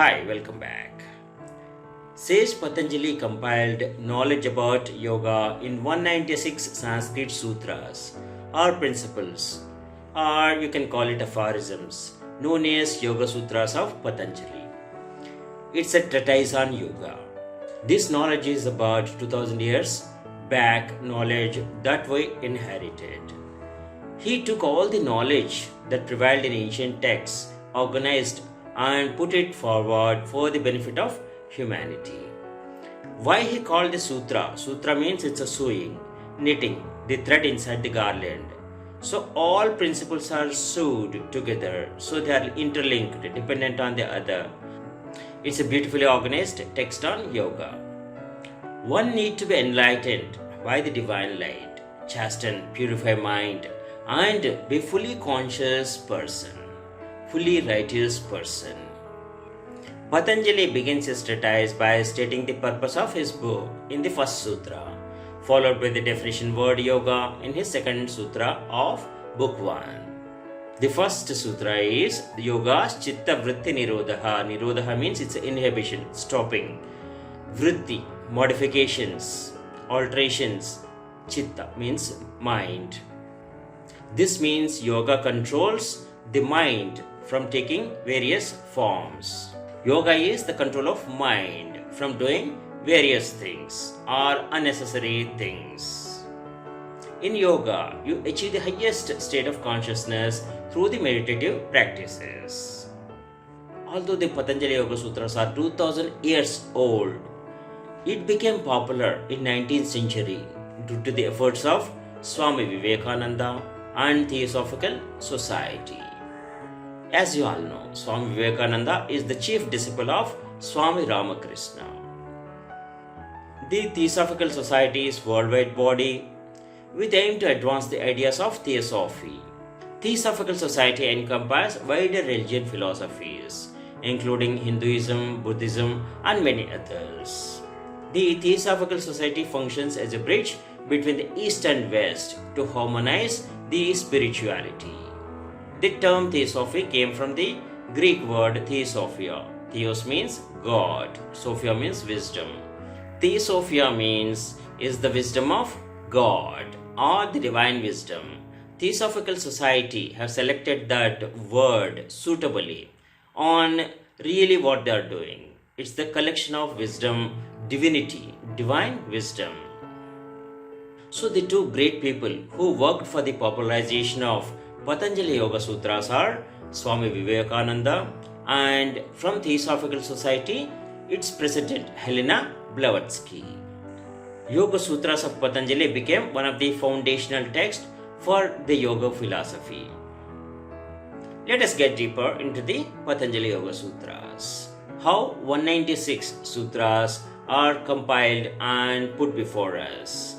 Hi, welcome back. Sage Patanjali compiled knowledge about yoga in 196 Sanskrit sutras or principles, or you can call it aphorisms, known as Yoga Sutras of Patanjali. It's a treatise on yoga. This knowledge is about 2000 years back knowledge that we inherited. He took all the knowledge that prevailed in ancient texts, organized and put it forward for the benefit of humanity. Why he called the sutra? Sutra means it's a sewing, knitting, the thread inside the garland. So all principles are sewed together, so they are interlinked, dependent on the other. It's a beautifully organized text on yoga. One need to be enlightened by the divine light, chasten, purify mind, and be fully conscious person, fully righteous person. Patanjali begins his treatise by stating the purpose of his book in the first sutra, followed by the definition word yoga in his second sutra of book 1. The first sutra is Yoga's Chitta Vritti Nirodha. Nirodha means it's inhibition, stopping. Vritti, modifications, alterations. Chitta means mind. This means yoga controls the mind from taking various forms. Yoga is the control of mind from doing various things or unnecessary things. In yoga, you achieve the highest state of consciousness through the meditative practices. Although the Patanjali Yoga Sutras are 2000 years old, it became popular in 19th century due to the efforts of Swami Vivekananda and Theosophical Society. As you all know, Swami Vivekananda is the chief disciple of Swami Ramakrishna. The Theosophical Society is a worldwide body with aim to advance the ideas of Theosophy. Theosophical Society encompasses wider religion philosophies, including Hinduism, Buddhism, and many others. The Theosophical Society functions as a bridge between the East and West to harmonize the spirituality. The term Theosophy came from the Greek word Theosophia. Theos means God, Sophia means wisdom. Theosophia means is the wisdom of God or the divine wisdom. Theosophical Society have selected that word suitably on really what they are doing. It's the collection of wisdom, divinity, divine wisdom. So the two great people who worked for the popularization of Patanjali Yoga Sutras are Swami Vivekananda, and from Theosophical Society, its president Helena Blavatsky. Yoga Sutras of Patanjali became one of the foundational texts for the yoga philosophy. Let us get deeper into the Patanjali Yoga Sutras. How 196 sutras are compiled and put before us.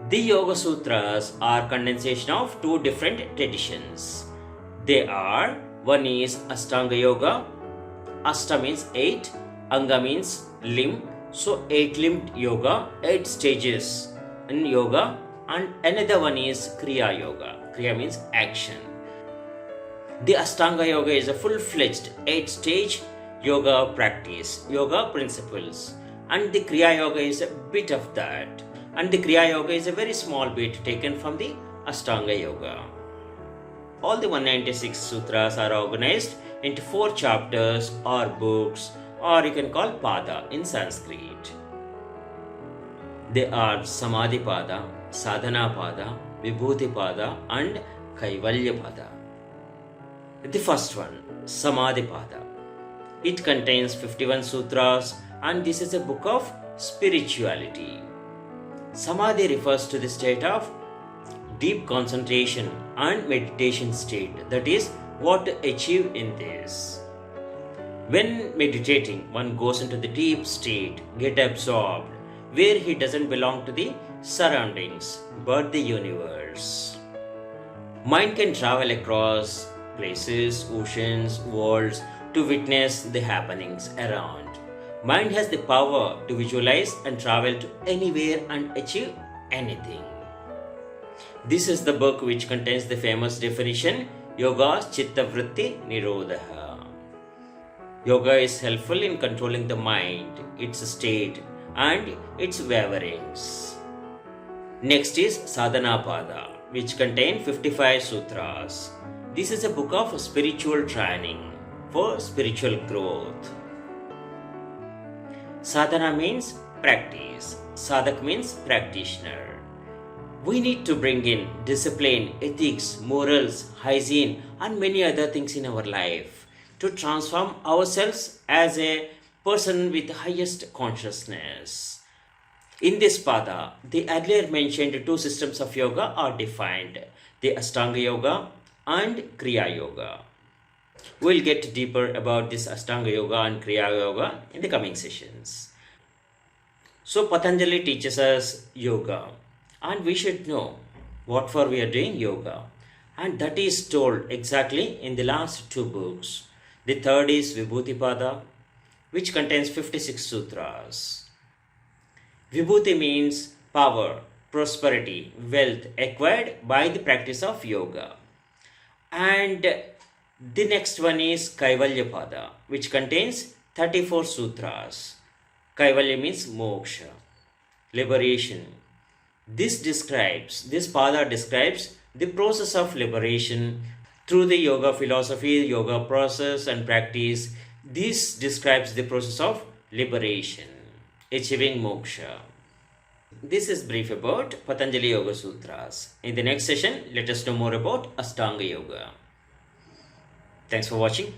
The Yoga Sutras are condensation of two different traditions. They are, one is Ashtanga Yoga. Ashta means 8, Anga means limb. So 8-limbed yoga, 8 stages in yoga, and another one is Kriya Yoga. Kriya means action. The Ashtanga Yoga is a full-fledged 8-stage yoga practice, yoga principles, and the Kriya Yoga is a bit of that. And the Kriya Yoga is a very small bit taken from the Ashtanga Yoga. All the 196 sutras are organized into 4 chapters or books, or you can call pada in Sanskrit. They are Samadhi Pada, Sadhana Pada, Vibhuti Pada, and Kaivalya Pada. The first one, Samadhi Pada. It contains 51 sutras, and this is a book of spirituality. Samadhi refers to the state of deep concentration and meditation state. That is what to achieve in this. When meditating, one goes into the deep state, get absorbed, where he doesn't belong to the surroundings but the universe. Mind can travel across places, oceans, worlds to witness the happenings around. Mind has the power to visualize and travel to anywhere and achieve anything. This is the book which contains the famous definition Yoga's Chitta Vritti Nirodha. Yoga is helpful in controlling the mind, its state, and its waverings. Next is Sadhana Pada, which contains 55 sutras. This is a book of spiritual training for spiritual growth. Sadhana means practice. Sadhak means practitioner. We need to bring in discipline, ethics, morals, hygiene, and many other things in our life to transform ourselves as a person with highest consciousness. In this pada, the earlier mentioned two systems of yoga are defined, the Ashtanga Yoga and Kriya Yoga. We'll get deeper about this Ashtanga Yoga and Kriya Yoga in the coming sessions. So Patanjali teaches us yoga, and we should know what for we are doing yoga. And that is told exactly in the last two books. The third is Vibhuti-pada, which contains 56 sutras. Vibhuti means power, prosperity, wealth acquired by the practice of yoga. And the next one is Kaivalya-pada, which contains 34 sutras. Kaivalya means moksha, liberation. This pada describes the process of liberation through the yoga philosophy, yoga process and practice. This describes the process of liberation, achieving moksha. This is brief about Patanjali Yoga Sutras. In the next session, let us know more about Ashtanga Yoga. Thanks for watching.